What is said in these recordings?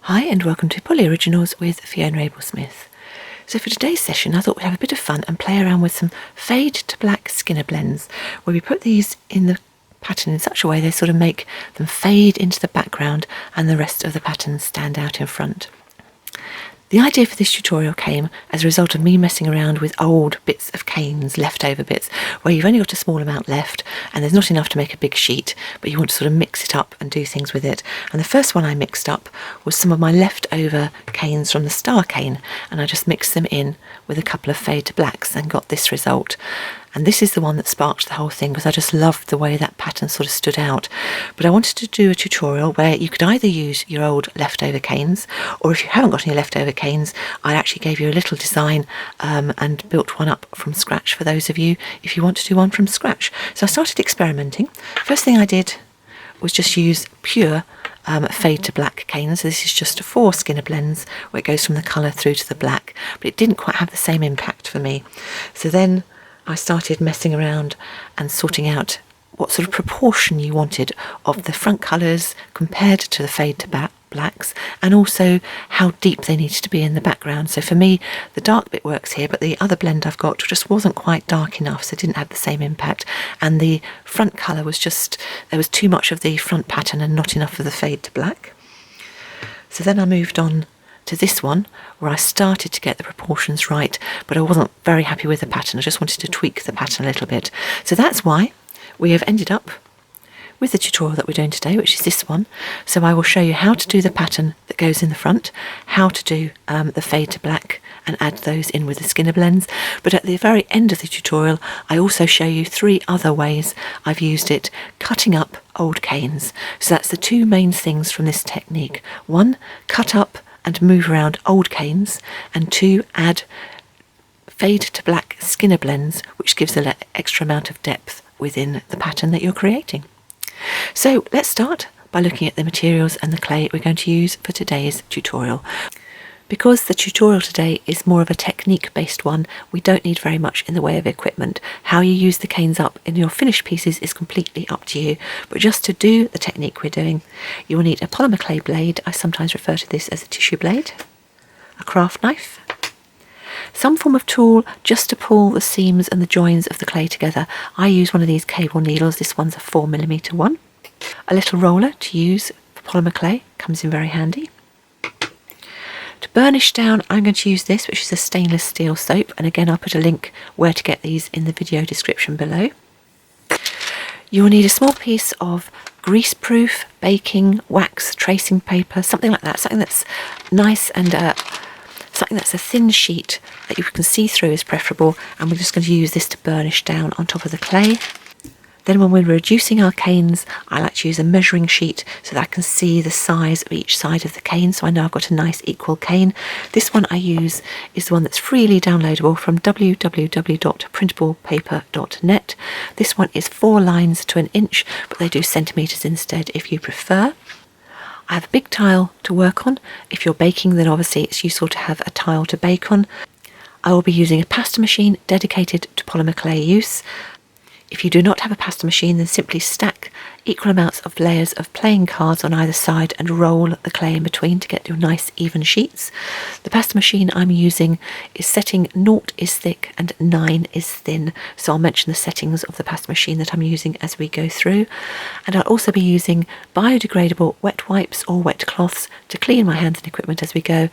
Hi and welcome to Poly Originals with Fiona Abel-Smith. So for today's session I thought we'd have a bit of fun and play around with some fade to black Skinner blends, where we put these in the pattern in such a way they sort of make them fade into the background and the rest of the pattern stand out in front. The idea for this tutorial came as a result of me messing around with old bits of canes, leftover bits, where you've only got a small amount left and there's not enough to make a big sheet, but you want to sort of mix it up and do things with it. And the first one I mixed up was some of my leftover canes from the star cane, and I just mixed them in with a couple of fade to blacks and got this result. And this is the one that sparked the whole thing because I just loved the way that pattern sort of stood out. But I wanted to do a tutorial where you could either use your old leftover canes, or if you haven't got any leftover canes, I actually gave you a little design and built one up from scratch for those of you if you want to do one from scratch. So I started experimenting. First thing I did was just use pure fade to black canes. So this is just 4 Skinner blends where it goes from the colour through to the black, but it didn't quite have the same impact for me. So then I started messing around and sorting out what sort of proportion you wanted of the front colours compared to the fade to blacks, and also how deep they needed to be in the background. So for me the dark bit works here, but the other blend I've got just wasn't quite dark enough, so it didn't have the same impact, and the front colour was just, there was too much of the front pattern and not enough of the fade to black. So then I moved on to this one where I started to get the proportions right, but I wasn't very happy with the pattern. I just wanted to tweak the pattern a little bit. So that's why we have ended up with the tutorial that we're doing today, which is this one. So I will show you how to do the pattern that goes in the front, how to do the fade to black and add those in with the Skinner blends. But at the very end of the tutorial I also show you 3 other ways I've used it cutting up old canes. So that's the 2 main things from this technique. 1, cut up and move around old canes, and 2, add fade to black Skinner blends, which gives an extra amount of depth within the pattern that you're creating. So let's start by looking at the materials and the clay we're going to use for today's tutorial. Because the tutorial today is more of a technique based one, we don't need very much in the way of equipment. How you use the canes up in your finished pieces is completely up to you, but just to do the technique we're doing, you will need a polymer clay blade. I sometimes refer to this as a tissue blade, a craft knife, some form of tool just to pull the seams and the joins of the clay together. I use one of these cable needles, this one's a 4mm one. A little roller to use for polymer clay comes in very handy. To burnish down, I'm going to use this, which is a stainless steel soap, and again I'll put a link where to get these in the video description below. You will need a small piece of grease-proof baking wax tracing paper, something like that, something that's nice and something that's a thin sheet that you can see through is preferable, and we're just going to use this to burnish down on top of the clay. Then when we're reducing our canes, I like to use a measuring sheet so that I can see the size of each side of the cane, so I know I've got a nice equal cane. This one I use is the one that's freely downloadable from www.printablepaper.net. This one is 4 lines to an inch, but they do centimetres instead if you prefer. I have a big tile to work on. If you're baking, then obviously it's useful to have a tile to bake on. I will be using a pasta machine dedicated to polymer clay use. If you do not have a pasta machine, then simply stack equal amounts of layers of playing cards on either side and roll the clay in between to get your nice even sheets. The pasta machine I'm using is setting 0 is thick and 9 is thin, so I'll mention the settings of the pasta machine that I'm using as we go through. And I'll also be using biodegradable wet wipes or wet cloths to clean my hands and equipment as we go,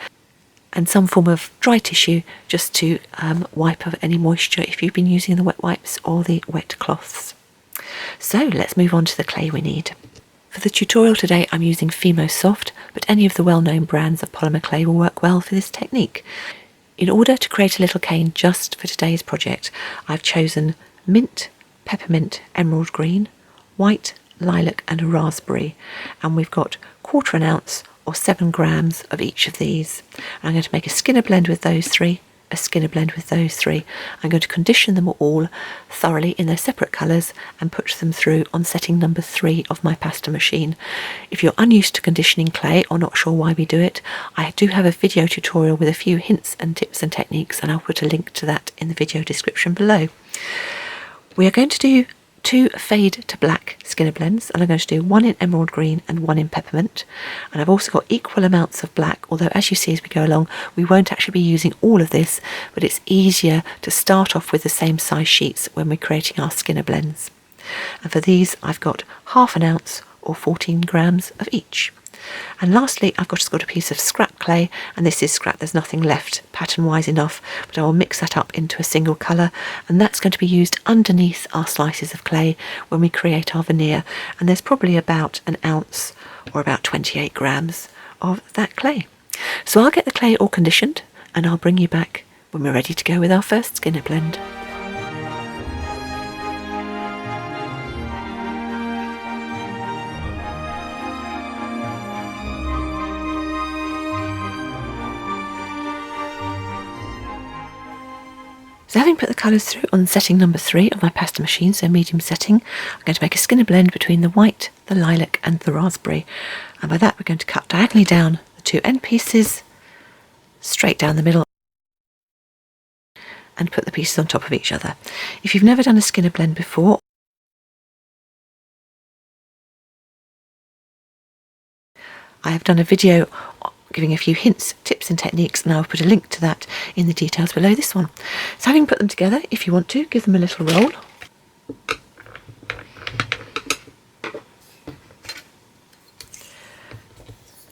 and some form of dry tissue just to wipe off any moisture if you've been using the wet wipes or the wet cloths. So let's move on to the clay we need. For the tutorial today I'm using Fimo Soft, but any of the well-known brands of polymer clay will work well for this technique. In order to create a little cane just for today's project, I've chosen mint, peppermint, emerald green, white, lilac and raspberry, and we've got 1/4 ounce or 7 grams of each of these. And I'm going to make a Skinner blend with those 3, a Skinner blend with those 3. I'm going to condition them all thoroughly in their separate colours and put them through on setting number 3 of my pasta machine. If you're unused to conditioning clay or not sure why we do it, I do have a video tutorial with a few hints and tips and techniques, and I'll put a link to that in the video description below. We are going to do 2 fade to black Skinner blends, and I'm going to do 1 in emerald green and 1 in peppermint. And I've also got equal amounts of black, although as you see as we go along, we won't actually be using all of this, but it's easier to start off with the same size sheets when we're creating our Skinner blends. And for these, I've got ½ an ounce or 14 grams of each. And lastly, I've just got a piece of scrap clay, and this is scrap, there's nothing left pattern wise enough, but I will mix that up into a single colour, and that's going to be used underneath our slices of clay when we create our veneer. And there's probably about an ounce or about 28 grams of that clay. So I'll get the clay all conditioned, and I'll bring you back when we're ready to go with our first Skinner blend. So having put the colours through on setting number 3 of my pasta machine, so medium setting, I'm going to make a Skinner blend between the white, the lilac and the raspberry. And by that we're going to cut diagonally down the 2 end pieces, straight down the middle, and put the pieces on top of each other. If you've never done a Skinner blend before, I have done a video giving a few hints, tips and techniques, and I'll put a link to that in the details below this one. So having put them together, if you want to, give them a little roll.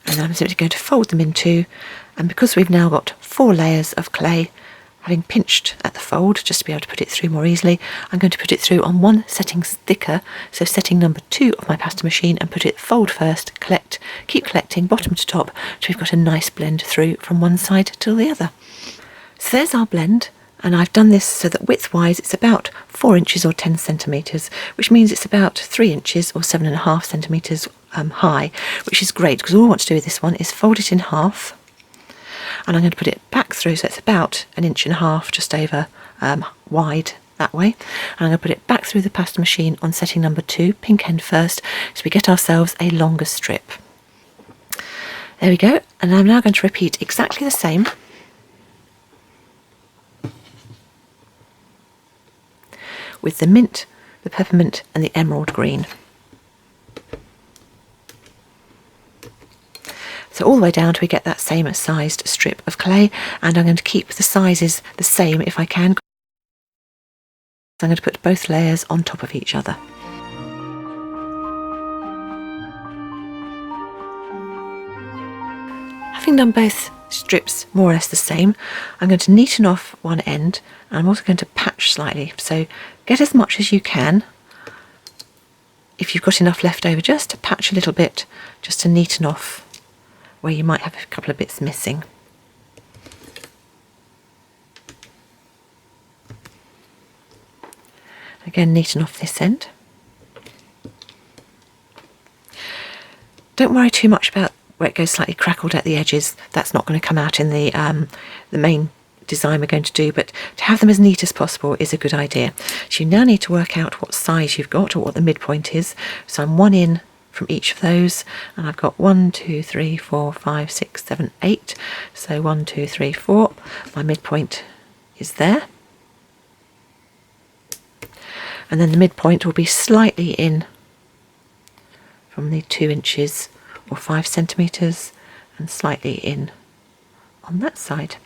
And then I'm simply going to fold them in 2, and because we've now got 4 layers of clay, having pinched at the fold just to be able to put it through more easily, I'm going to put it through on 1 setting thicker, so setting number 2 of my pasta machine, and put it fold first, collect, keep collecting bottom to top, so we've got a nice blend through from one side to the other. So there's our blend, and I've done this so that width-wise it's about 4 inches or 10 centimetres, which means it's about 3 inches or 7.5 centimetres high, which is great because all I want to do with this one is fold it in half, and I'm going to put it back through, so it's about 1.5 inches just over wide that way, and I'm going to put it back through the pasta machine on setting number 2, pink end first, so we get ourselves a longer strip. There we go, and I'm now going to repeat exactly the same with the mint, the peppermint and the emerald green. So all the way down till we get that same sized strip of clay, and I'm going to keep the sizes the same if I can. I'm going to put both layers on top of each other. Having done both strips more or less the same, I'm going to neaten off one end, and I'm also going to patch slightly, so get as much as you can. If you've got enough left over, just to patch a little bit, just to neaten off where you might have a couple of bits missing. Again, neaten off this end. Don't worry too much about where it goes slightly crackled at the edges. That's not going to come out in the main design we're going to do, but to have them as neat as possible is a good idea. So you now need to work out what size you've got or what the midpoint is. So I'm 1 in from each of those, and I've got 1, 2, 3, 4, 5, 6, 7, 8. So 1, 2, 3, 4. My midpoint is there. And then the midpoint will be slightly in from the 2 inches or 5 centimetres, and slightly in on that side.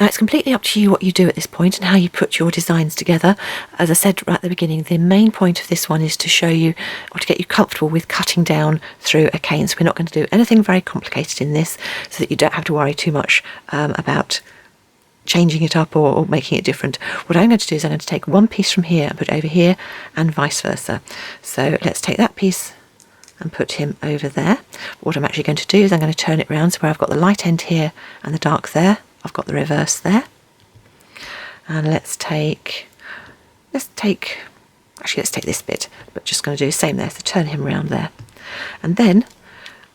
Now it's completely up to you what you do at this point and how you put your designs together. As I said right at the beginning, the main point of this one is to show you, or to get you comfortable with cutting down through a cane. So we're not going to do anything very complicated in this, so that you don't have to worry too much about changing it up or making it different. What I'm going to do is I'm going to take one piece from here and put it over here, and vice versa. So let's take that piece and put him over there. What I'm actually going to do is I'm going to turn it round, so where I've got the light end here and the dark there, I've got the reverse there. And let's take this bit, but just going to do the same there, so turn him round there. And then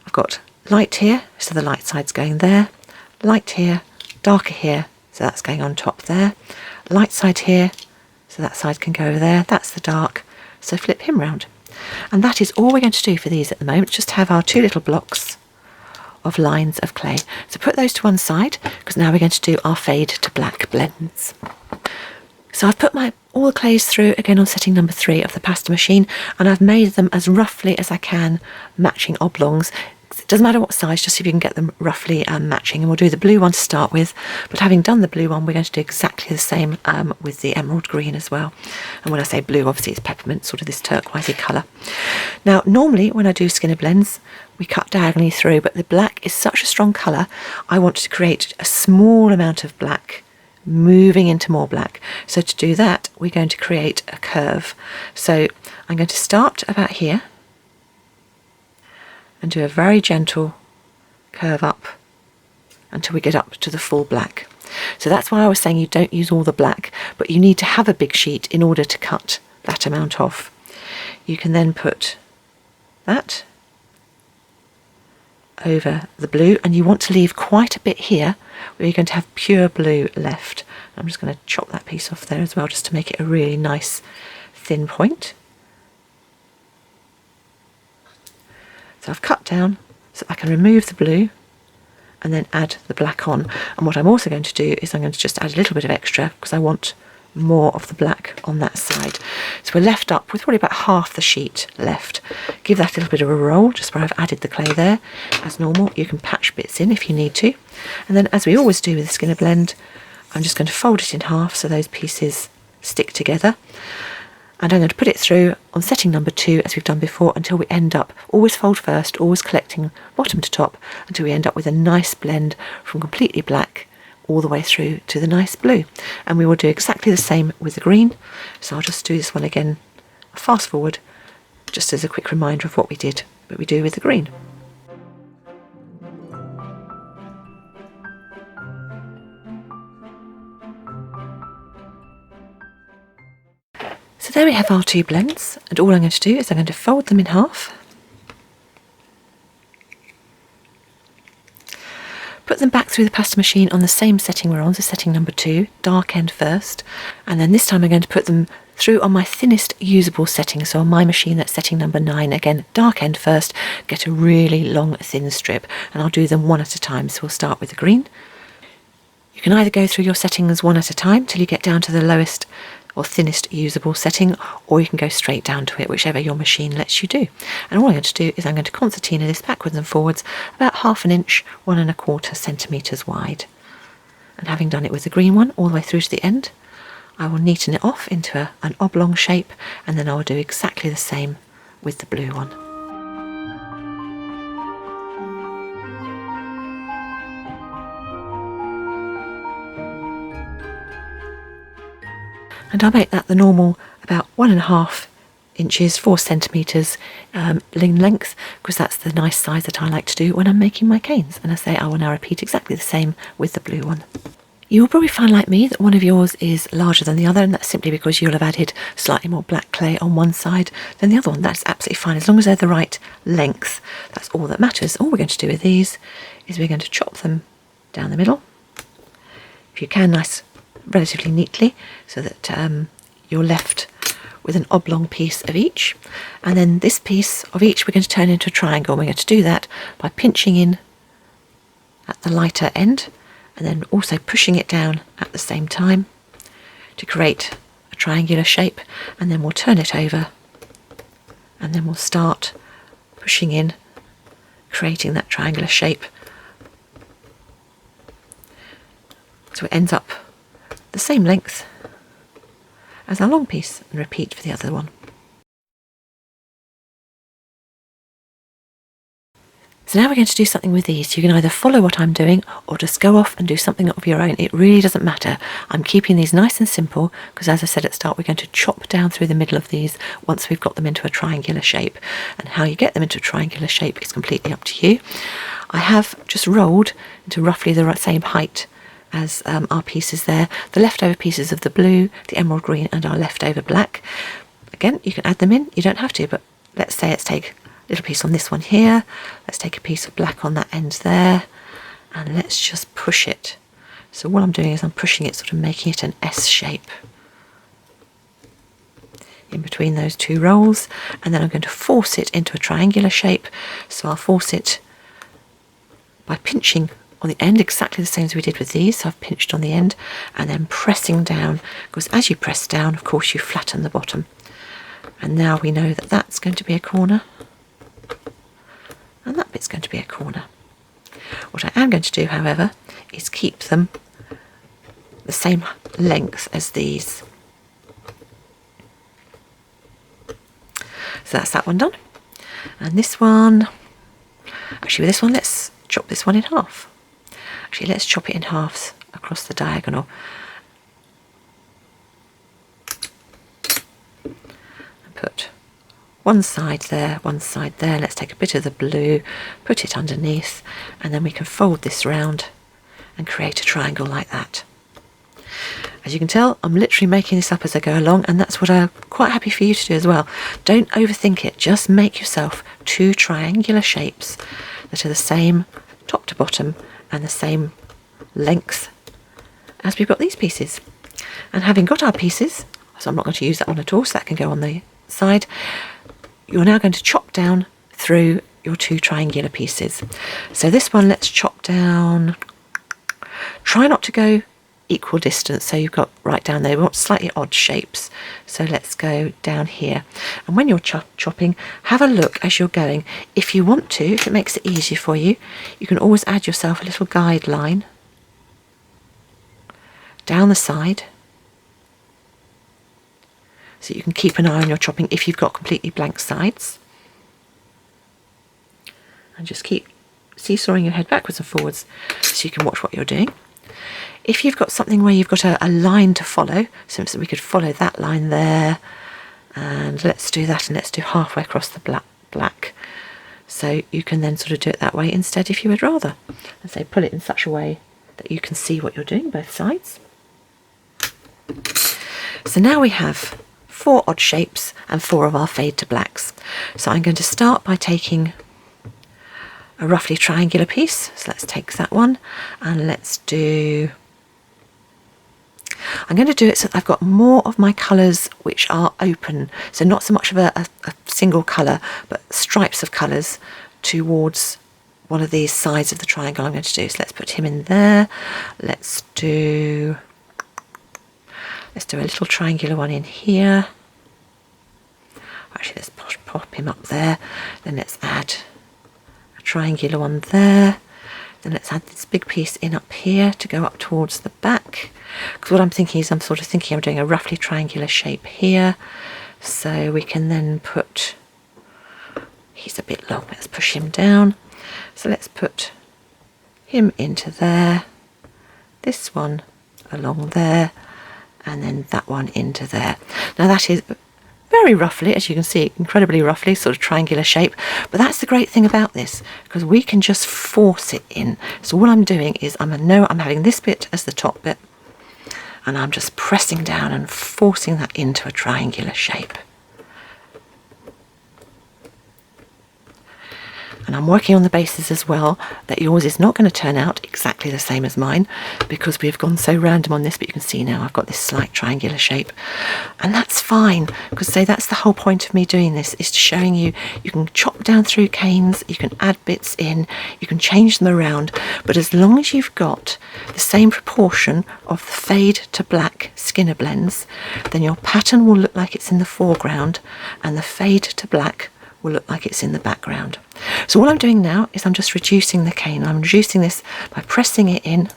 I've got light here, so the light side's going there, light here, darker here, so that's going on top there, light side here, so that side can go over there, that's the dark, so flip him round. And that is all we're going to do for these at the moment, just have our 2 little blocks of lines of clay. So put those to one side, because now we're going to do our fade to black blends. So I've put all the clays through again on setting number 3 of the pasta machine, and I've made them as roughly as I can, matching oblongs. It doesn't matter what size, just if you can get them roughly matching. And we'll do the blue one to start with, but having done the blue one, we're going to do exactly the same with the emerald green as well. And when I say blue, obviously it's peppermint, sort of this turquoisey colour. Now normally when I do skinner blends, we cut diagonally through, but the black is such a strong colour, I want to create a small amount of black moving into more black. So to do that, we're going to create a curve. So I'm going to start about here and do a very gentle curve up until we get up to the full black. So that's why I was saying you don't use all the black, but you need to have a big sheet in order to cut that amount off. You can then put that over the blue, and you want to leave quite a bit here where you're going to have pure blue left. I'm just going to chop that piece off there as well, just to make it a really nice thin point. So I've cut down so I can remove the blue and then add the black on. And what I'm also going to do is I'm going to just add a little bit of extra because I want more of the black on that side. So we're left up with probably about half the sheet left. Give that a little bit of a roll just where I've added the clay there. As normal, you can patch bits in if you need to. And then, as we always do with the skinner blend, I'm just going to fold it in half so those pieces stick together. And I'm going to put it through on setting number 2 as we've done before until we end up, always fold first, always collecting bottom to top, until we end up with a nice blend from completely black all the way through to the nice blue. And we will do exactly the same with the green. So I'll just do this one again, fast forward, just as a quick reminder of what we do with the green. So there we have our 2 blends, and all I'm going to do is I'm going to fold them in half, put them back through the pasta machine on the same setting we're on, so setting number 2, dark end first, and then this time I'm going to put them through on my thinnest usable setting, so on my machine that's setting number 9, again dark end first, get a really long thin strip, and I'll do them one at a time. So we'll start with the green. You can either go through your settings one at a time till you get down to the lowest or thinnest usable setting, or you can go straight down to it, whichever your machine lets you do. And all I'm going to do is I'm going to concertina this backwards and forwards about 1/2 inch, 1 1/4 centimetres wide. And having done it with the green one all the way through to the end, I will neaten it off into an oblong shape, and then I will do exactly the same with the blue one. And I'll make that the normal about 1 1/2 inches, 4 centimetres in length, because that's the nice size that I like to do when I'm making my canes. And I say I will now repeat exactly the same with the blue one. You will probably find, like me, that one of yours is larger than the other, and that's simply because you'll have added slightly more black clay on one side than the other one. That's absolutely fine, as long as they're the right length. That's all that matters. All we're going to do with these is we're going to chop them down the middle, if you can, nice, relatively neatly, so that you're left with an oblong piece of each. And then this piece of each we're going to turn into a triangle. We're going to do that by pinching in at the lighter end and then also pushing it down at the same time to create a triangular shape, and then we'll turn it over and then we'll start pushing in, creating that triangular shape, so it ends up the same length as our long piece, and repeat for the other one. So now we're going to do something with these. You can either follow what I'm doing or just go off and do something of your own. It really doesn't matter. I'm keeping these nice and simple because, as I said at the start, we're going to chop down through the middle of these once we've got them into a triangular shape. And how you get them into a triangular shape is completely up to you. I have just rolled into roughly the same height as our pieces there, the leftover pieces of the blue, the emerald green and our leftover black. Again, you can add them in, you don't have to, but let's say let's take a little piece on this one here, let's take a piece of black on that end there, and let's just push it. So what I'm doing is I'm pushing it, sort of making it an S shape in between those 2 rolls, and then I'm going to force it into a triangular shape. So I'll force it by pinching on the end exactly the same as we did with these. So I've pinched on the end and then pressing down, because as you press down, of course, you flatten the bottom. And now we know that that's going to be a corner and that bit's going to be a corner. What I am going to do, however, is keep them the same length as these. So that's that one done. And this one, actually with this one, let's chop this one in half. Actually, let's chop it in halves across the diagonal. And put one side there, one side there. Let's take a bit of the blue, put it underneath, and then we can fold this round and create a triangle like that. As you can tell, I'm literally making this up as I go along, and that's what I'm quite happy for you to do as well. Don't overthink it, just make yourself two triangular shapes that are the same top to bottom and the same length as we've got these pieces. And having got our pieces, so I'm not going to use that one at all, so that can go on the side, you're now going to chop down through your two triangular pieces. So this one, let's chop down, try not to go equal distance, so you've got right down there. We want slightly odd shapes, so let's go down here. And when you're chopping, have a look as you're going. If you want to, if it makes it easier for you, you can always add yourself a little guideline down the side, so you can keep an eye on your chopping if you've got completely blank sides. And just keep seesawing your head backwards and forwards so you can watch what you're doing. If you've got something where you've got a line to follow, so we could follow that line there, and let's do that, and let's do halfway across the black. So you can then sort of do it that way instead if you would rather. And say pull it in such a way that you can see what you're doing, both sides. So now we have 4 odd shapes and 4 of our fade to blacks. So I'm going to start by taking a roughly triangular piece. So let's take that one, and let's do, I'm going to do it so that I've got more of my colours which are open, so not so much of a single colour, but stripes of colours towards one of these sides of the triangle I'm going to do. So let's put him in there. Let's do a little triangular one in here. Actually, let's pop him up there. Then let's add a triangular one there. Then let's add this big piece in up here to go up towards the back. Because what I'm thinking is I'm doing a roughly triangular shape here. So we can then put, he's a bit long, let's push him down. So let's put him into there, this one along there, and then that one into there. Now that is very roughly, as you can see, incredibly roughly, sort of triangular shape. But that's the great thing about this, because we can just force it in. So what I'm doing is I'm having this bit as the top bit, and I'm just pressing down and forcing that into a triangular shape. And I'm working on the basis as well that yours is not going to turn out exactly the same as mine, because we've gone so random on this, but you can see now I've got this slight triangular shape. And that's fine, because that's the whole point of me doing this, is to showing you can chop down through canes, you can add bits in, you can change them around, but as long as you've got the same proportion of the fade to black Skinner blends, then your pattern will look like it's in the foreground and the fade to black will look like it's in the background. So what I'm doing now is I'm just reducing the cane. I'm reducing this by pressing it in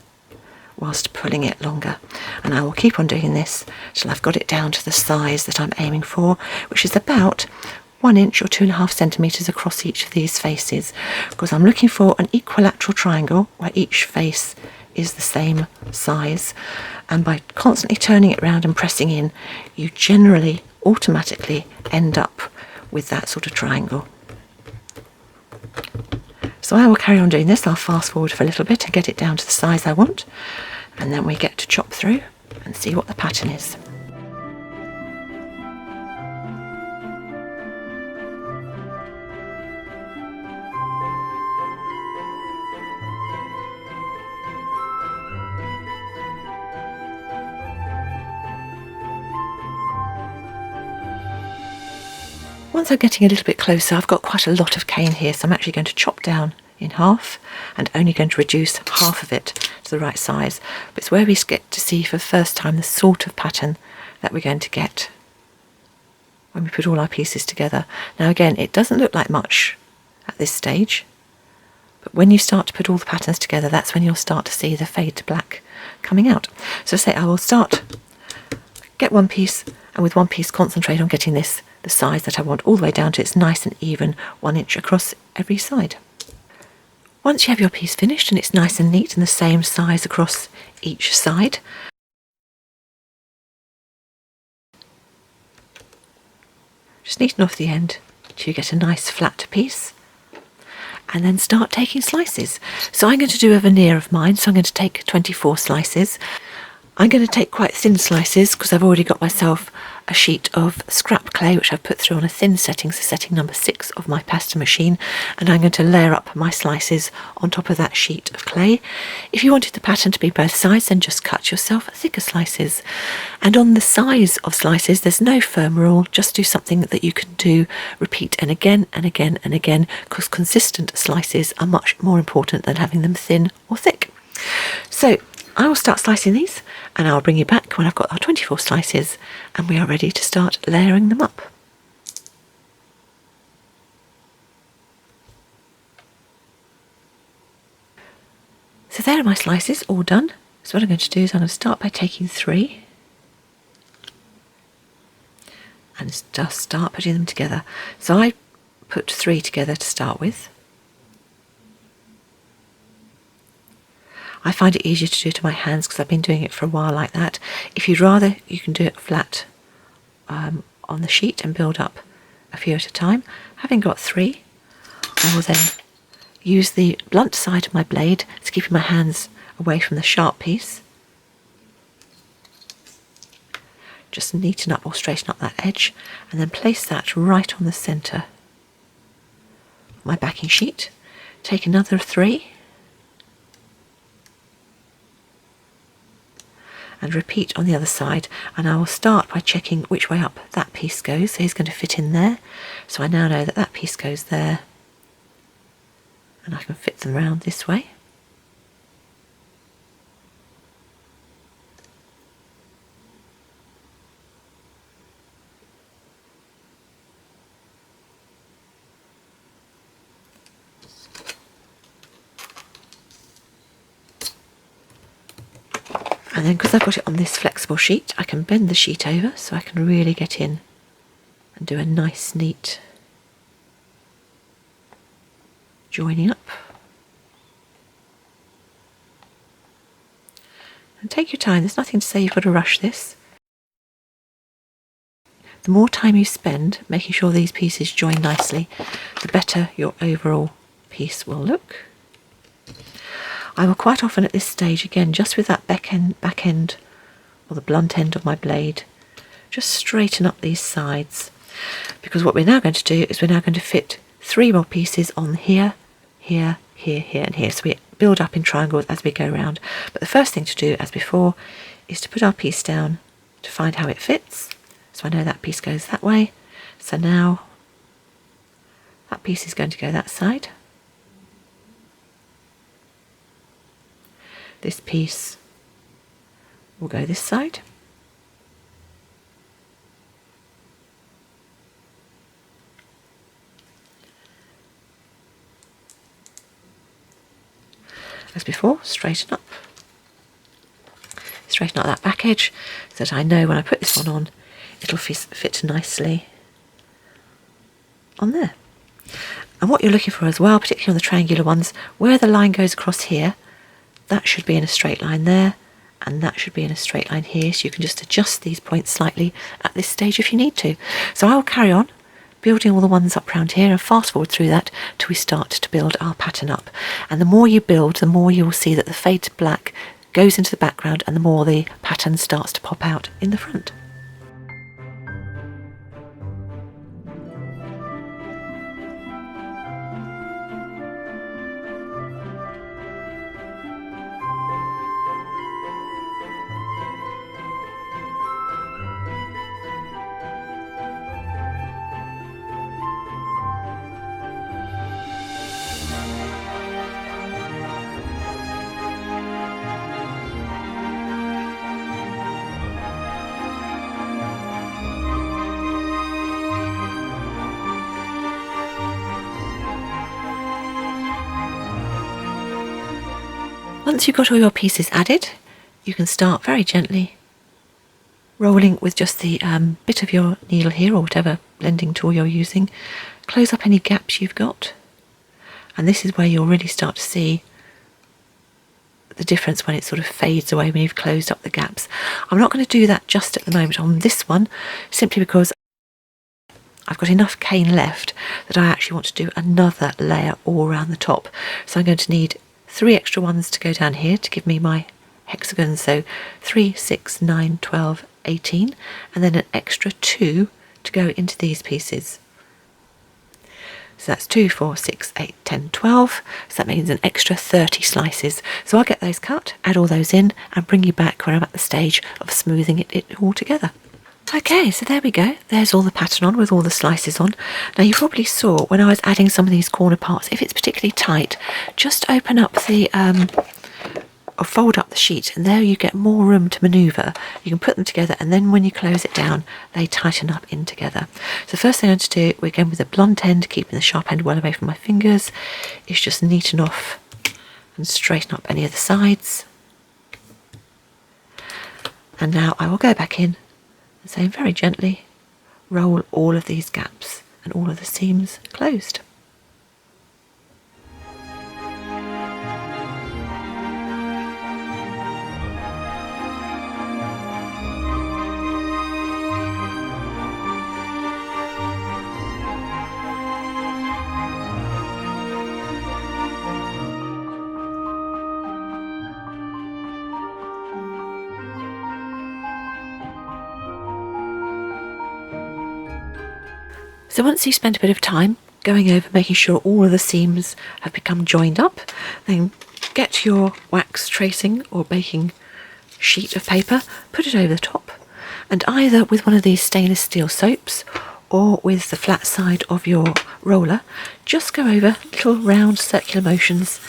whilst pulling it longer. And I will keep on doing this till I've got it down to the size that I'm aiming for, which is about 1 inch or 2.5 centimetres across each of these faces, because I'm looking for an equilateral triangle where each face is the same size. And by constantly turning it around and pressing in, you generally automatically end up with that sort of triangle. So I will carry on doing this. I'll fast forward for a little bit and get it down to the size I want, and then we get to chop through and see what the pattern is. Once I'm getting a little bit closer, I've got quite a lot of cane here, so I'm actually going to chop down in half and only going to reduce half of it to the right size. But it's where we get to see for the first time the sort of pattern that we're going to get when we put all our pieces together. Now again, it doesn't look like much at this stage, but when you start to put all the patterns together, that's when you'll start to see the fade to black coming out. So say I will get one piece, and with one piece concentrate on getting this the size that I want, all the way down to it's nice and even 1 inch across every side. Once you have your piece finished and it's nice and neat and the same size across each side, just neaten off the end till you get a nice flat piece, and then start taking slices. So I'm going to do a veneer of mine, so I'm going to take 24 slices. I'm going to take quite thin slices because I've already got myself a sheet of scrap clay which I've put through on a thin setting, so setting number 6 of my pasta machine, and I'm going to layer up my slices on top of that sheet of clay. If you wanted the pattern to be both sides, then just cut yourself thicker slices. And on the size of slices, there's no firm rule, just do something that you can do, repeat and again and again and again, because consistent slices are much more important than having them thin or thick. So I will start slicing these, and I'll bring you back when I've got our 24 slices and we are ready to start layering them up. So there are my slices all done. So what I'm going to do is I'm going to start by taking 3 and just start putting them together. So I put 3 together to start with. I find it easier to do it to my hands because I've been doing it for a while like that. If you'd rather, you can do it flat on the sheet and build up a few at a time. Having got 3, I will then use the blunt side of my blade to keep my hands away from the sharp piece. Just neaten up or straighten up that edge, and then place that right on the centre of my backing sheet. Take another 3 and repeat on the other side, and I will start by checking which way up that piece goes. So he's going to fit in there, so I now know that that piece goes there, and I can fit them around this way. And then because I've got it on this flexible sheet, I can bend the sheet over so I can really get in and do a nice neat joining up. And take your time, there's nothing to say you've got to rush this. The more time you spend making sure these pieces join nicely, the better your overall piece will look. I will quite often at this stage, again, just with that back end or the blunt end of my blade, just straighten up these sides, because what we're now going to do is we're now going to fit 3 more pieces on here, here, here, here and here. So we build up in triangles as we go around. But the first thing to do, as before, is to put our piece down to find how it fits. So I know that piece goes that way. So now that piece is going to go that side. This piece will go this side. As before, straighten up. Straighten up that back edge so that I know when I put this one on, it'll fit nicely on there. And what you're looking for as well, particularly on the triangular ones, where the line goes across here, that should be in a straight line there, and that should be in a straight line here, so you can just adjust these points slightly at this stage if you need to. So I will carry on building all the ones up round here and fast forward through that till we start to build our pattern up. And the more you build, the more you will see that the fade to black goes into the background and the more the pattern starts to pop out in the front. Once you've got all your pieces added, you can start very gently rolling with just the bit of your needle here, or whatever blending tool you're using. Close up any gaps you've got, and this is where you'll really start to see the difference when it sort of fades away when you've closed up the gaps. I'm not going to do that just at the moment on this one, simply because I've got enough cane left that I actually want to do another layer all around the top. So I'm going to need 3 extra ones to go down here to give me my hexagons, so 3, 6, 9, 12, 18, and then an extra 2 to go into these pieces. So that's 2, 4, 6, 8, 10, 12. So that means an extra 30 slices. So I'll get those cut, add all those in, and bring you back when I'm at the stage of smoothing it all together. Okay, so there we go. There's all the pattern on with all the slices on. Now you probably saw when I was adding some of these corner parts, if it's particularly tight, just open up the or fold up the sheet, and there you get more room to manoeuvre. You can put them together, and then when you close it down, they tighten up in together. So first thing I'm going to do, we're going with the blunt end, keeping the sharp end well away from my fingers, is just neaten off and straighten up any of the sides. And now I will go back in and say very gently, roll all of these gaps and all of the seams closed. So once you've spent a bit of time going over making sure all of the seams have become joined up, then get your wax tracing or baking sheet of paper, put it over the top, and either with one of these stainless steel soaps or with the flat side of your roller, just go over little round circular motions,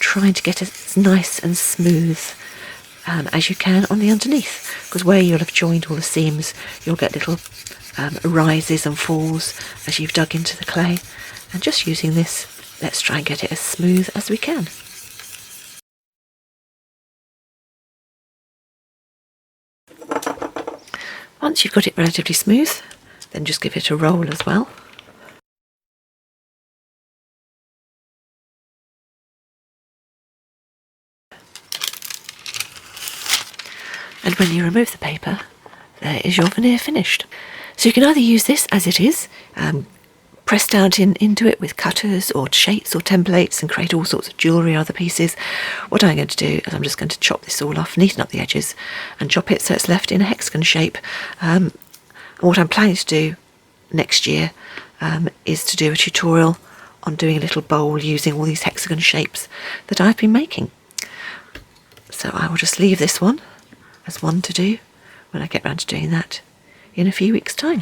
trying to get it as nice and smooth as you can on the underneath, because where you'll have joined all the seams, you'll get little rises and falls as you've dug into the clay. And just using this, let's try and get it as smooth as we can. Once you've got it relatively smooth, then just give it a roll as well. And when you remove the paper, there is your veneer finished. So you can either use this as it is, press down into it with cutters or shapes or templates and create all sorts of jewellery or other pieces. What I'm going to do is I'm just going to chop this all off, neaten up the edges and chop it so it's left in a hexagon shape. And what I'm planning to do next year is to do a tutorial on doing a little bowl using all these hexagon shapes that I've been making. So I will just leave this one as one to do when I get round to doing that in a few weeks' time.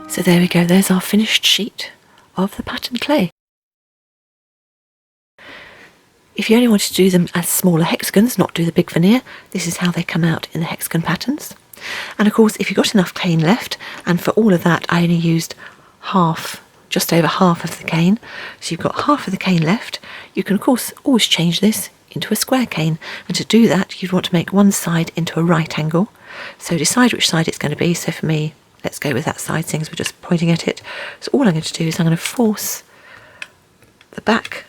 So there we go, there's our finished sheet of the pattern clay. If you only wanted to do them as smaller hexagons, not do the big veneer, this is how they come out in the hexagon patterns. And of course, if you've got enough cane left, and for all of that I only used just over half of the cane, so you've got half of the cane left, you can of course always change this into a square cane, and to do that you'd want to make one side into a right angle. So decide which side it's going to be. So for me, let's go with that side, since we're just pointing at it. So all I'm going to do is I'm going to force the back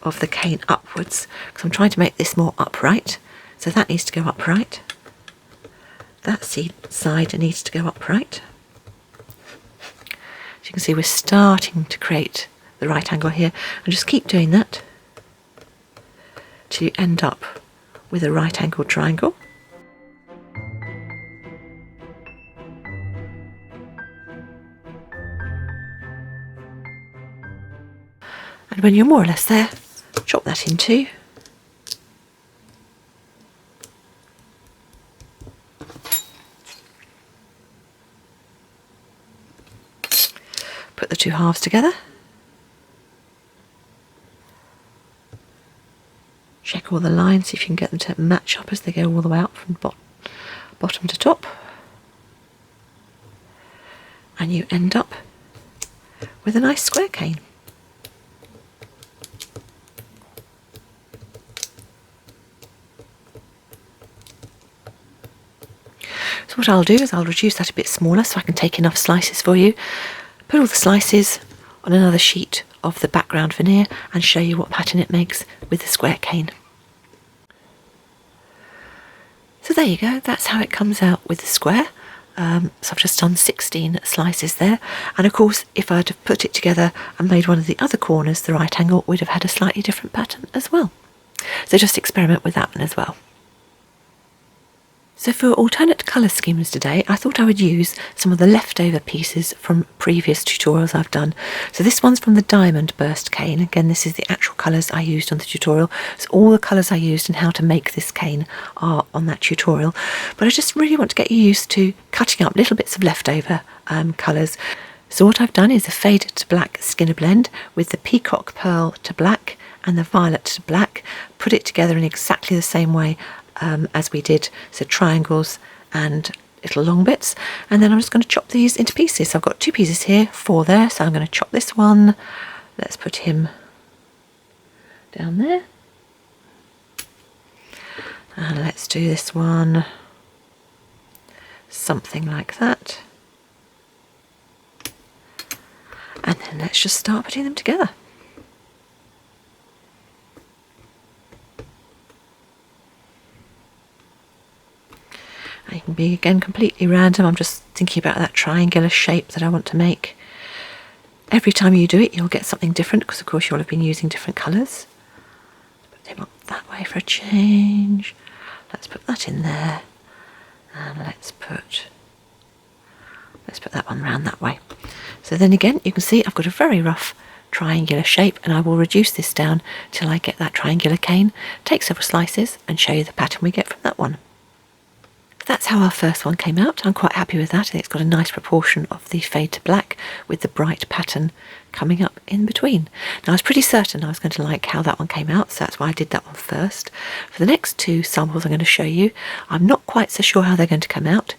of the cane upwards, because I'm trying to make this more upright. So that needs to go upright. That side needs to go upright. As you can see, we're starting to create the right angle here, and just keep doing that till you end up with a right angled triangle. And when you're more or less there, chop that in two. Put the two halves together. Check all the lines, see if you can get them to match up as they go all the way up from bottom to top. and you end up with a nice square cane. So what I'll do is I'll reduce that a bit smaller so I can take enough slices for you, put all the slices on another sheet of the background veneer and show you what pattern it makes with the square cane. So there you go, that's how it comes out with the square. So I've just done 16 slices there, and of course if I'd have put it together and made one of the other corners the right angle, we'd have had a slightly different pattern as well. So just experiment with that one as well. So for alternate colour schemes today, I thought I would use some of the leftover pieces from previous tutorials I've done. So this one's from the diamond burst cane. Again, this is the actual colours I used on the tutorial. So all the colours I used and how to make this cane are on that tutorial. But I just really want to get you used to cutting up little bits of leftover colours. So what I've done is a fade to black skinner blend with the peacock pearl to black and the violet to black, put it together in exactly the same way as we did, so triangles and little long bits, and then I'm just going to chop these into pieces. So I've got 2 pieces here, 4 there, so I'm going to chop this one. Let's put him down there, and let's do this one something like that, and then let's just start putting them together. It can be, again, completely random. I'm just thinking about that triangular shape that I want to make. Every time you do it, you'll get something different because, of course, you'll have been using different colours. Put them up that way for a change. Let's put that in there. And let's put that one round that way. So then again, you can see I've got a very rough triangular shape, and I will reduce this down till I get that triangular cane, take several slices and show you the pattern we get from that one. That's how our first one came out. I'm quite happy with that. I think it's got a nice proportion of the fade to black with the bright pattern coming up in between. Now I was pretty certain I was going to like how that one came out, so that's why I did that one first. For the next 2 samples I'm going to show you, I'm not quite so sure how they're going to come out.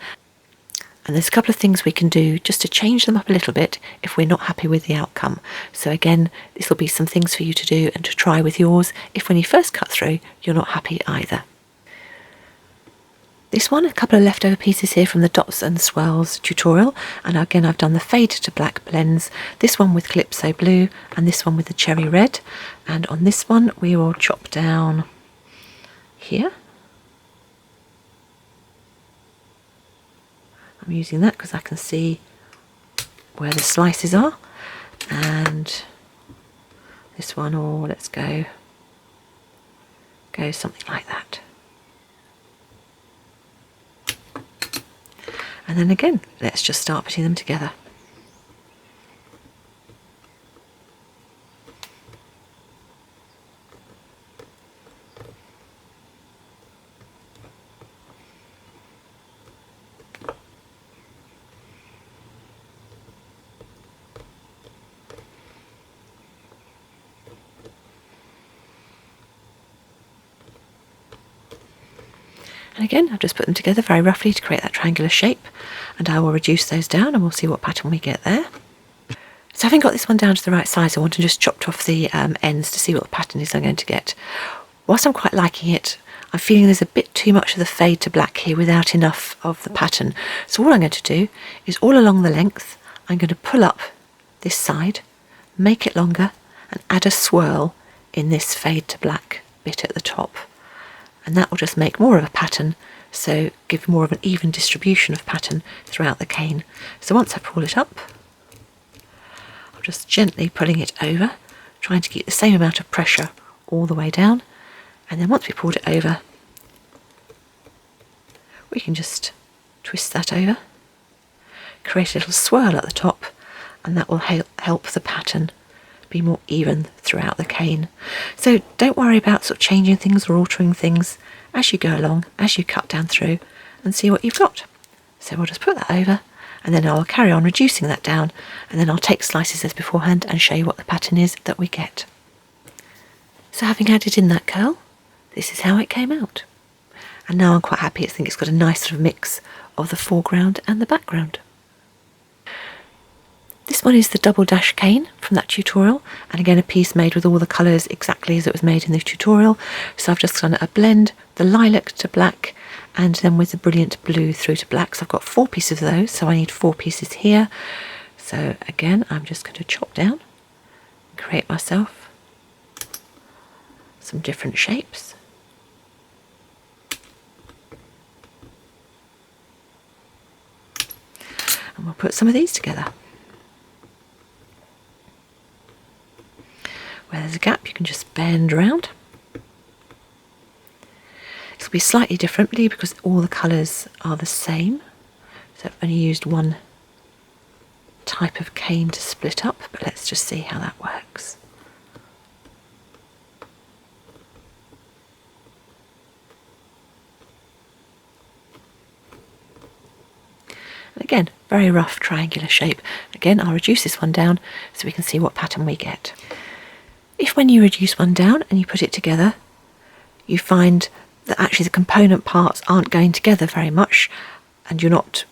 And there's a couple of things we can do just to change them up a little bit if we're not happy with the outcome. So again, this will be some things for you to do and to try with yours if when you first cut through you're not happy either. This one, a couple of leftover pieces here from the Dots and Swirls tutorial, and again I've done the fade to black blends, this one with Calypso blue and this one with the cherry red, and on this one we will chop down here. I'm using that because I can see where the slices are, and this one, or let's go something like that. And then again, let's just start putting them together. And again, I've just put them together very roughly to create that triangular shape, and I will reduce those down and we'll see what pattern we get there. So having got this one down to the right size, I want to just chop off the ends to see what the pattern is I'm going to get. Whilst I'm quite liking it, I'm feeling there's a bit too much of the fade to black here without enough of the pattern. So what I'm going to do is all along the length, I'm going to pull up this side, make it longer, and add a swirl in this fade to black bit at the top. And that will just make more of a pattern, so give more of an even distribution of pattern throughout the cane. So once I pull it up, I'm just gently pulling it over, trying to keep the same amount of pressure all the way down, and then once we pulled it over, we can just twist that over, create a little swirl at the top, and that will help the pattern be more even throughout the cane. So don't worry about sort of changing things or altering things as you go along, as you cut down through, and see what you've got. So we'll just put that over, and then I'll carry on reducing that down, and then I'll take slices as beforehand and show you what the pattern is that we get. So having added in that curl, this is how it came out. And now I'm quite happy. I think it's got a nice sort of mix of the foreground and the background. This one is the double dash cane from that tutorial, and again a piece made with all the colours exactly as it was made in the tutorial. So I've just done a blend, the lilac to black, and then with the brilliant blue through to black. So I've got 4 pieces of those, so I need 4 pieces here. So again, I'm just going to chop down and create myself some different shapes. And we'll put some of these together. Where there's a gap, you can just bend around. This will be slightly differently because all the colours are the same. So I've only used one type of cane to split up, but let's just see how that works. And again, very rough triangular shape. Again, I'll reduce this one down so we can see what pattern we get. If when you reduce one down and you put it together, you find that actually the component parts aren't going together very much and you're not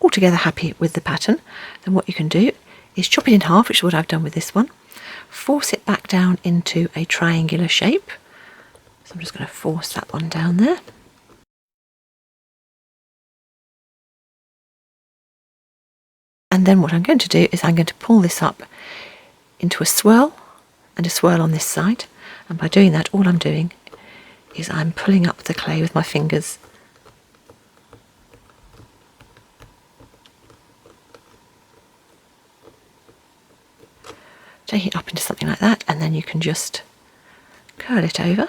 altogether happy with the pattern, then what you can do is chop it in half, which is what I've done with this one, force it back down into a triangular shape. So I'm just going to force that one down there. And then what I'm going to do is I'm going to pull this up into a swirl and a swirl on this side, and by doing that all I'm doing is I'm pulling up the clay with my fingers take it up into something like that, and then you can just curl it over.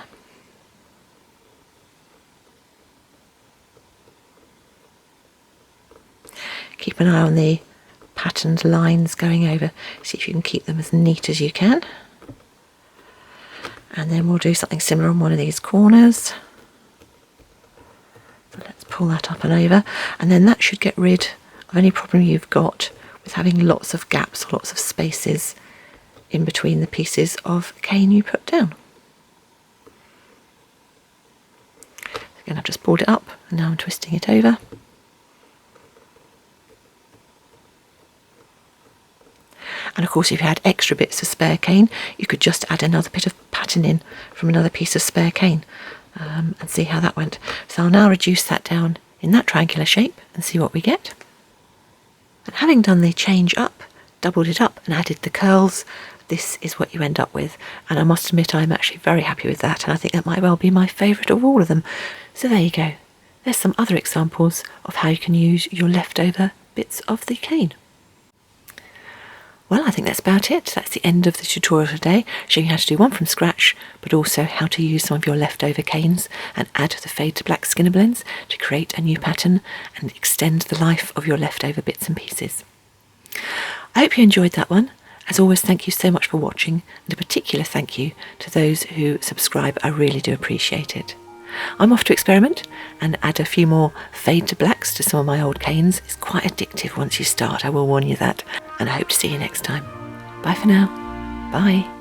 Keep an eye on the patterned lines going over, see if you can keep them as neat as you can. And then we'll do something similar on one of these corners. So let's pull that up and over, and then that should get rid of any problem you've got with having lots of gaps or lots of spaces in between the pieces of cane you put down. Again, I've just pulled it up and now I'm twisting it over. And of course, if you had extra bits of spare cane, you could just add another bit of pattern in from another piece of spare cane and see how that went. So I'll now reduce that down in that triangular shape and see what we get. And having done the change up, doubled it up and added the curls, this is what you end up with. And I must admit I'm actually very happy with that, and I think that might well be my favourite of all of them. So there you go. There's some other examples of how you can use your leftover bits of the cane. Well, I think that's about it. That's the end of the tutorial today, showing you how to do one from scratch, but also how to use some of your leftover canes and add the fade to black skinner blends to create a new pattern and extend the life of your leftover bits and pieces. I hope you enjoyed that one. As always, thank you so much for watching, and a particular thank you to those who subscribe. I really do appreciate it. I'm off to experiment and add a few more fade to blacks to some of my old canes. It's quite addictive once you start, I will warn you that. And I hope to see you next time. Bye for now. Bye.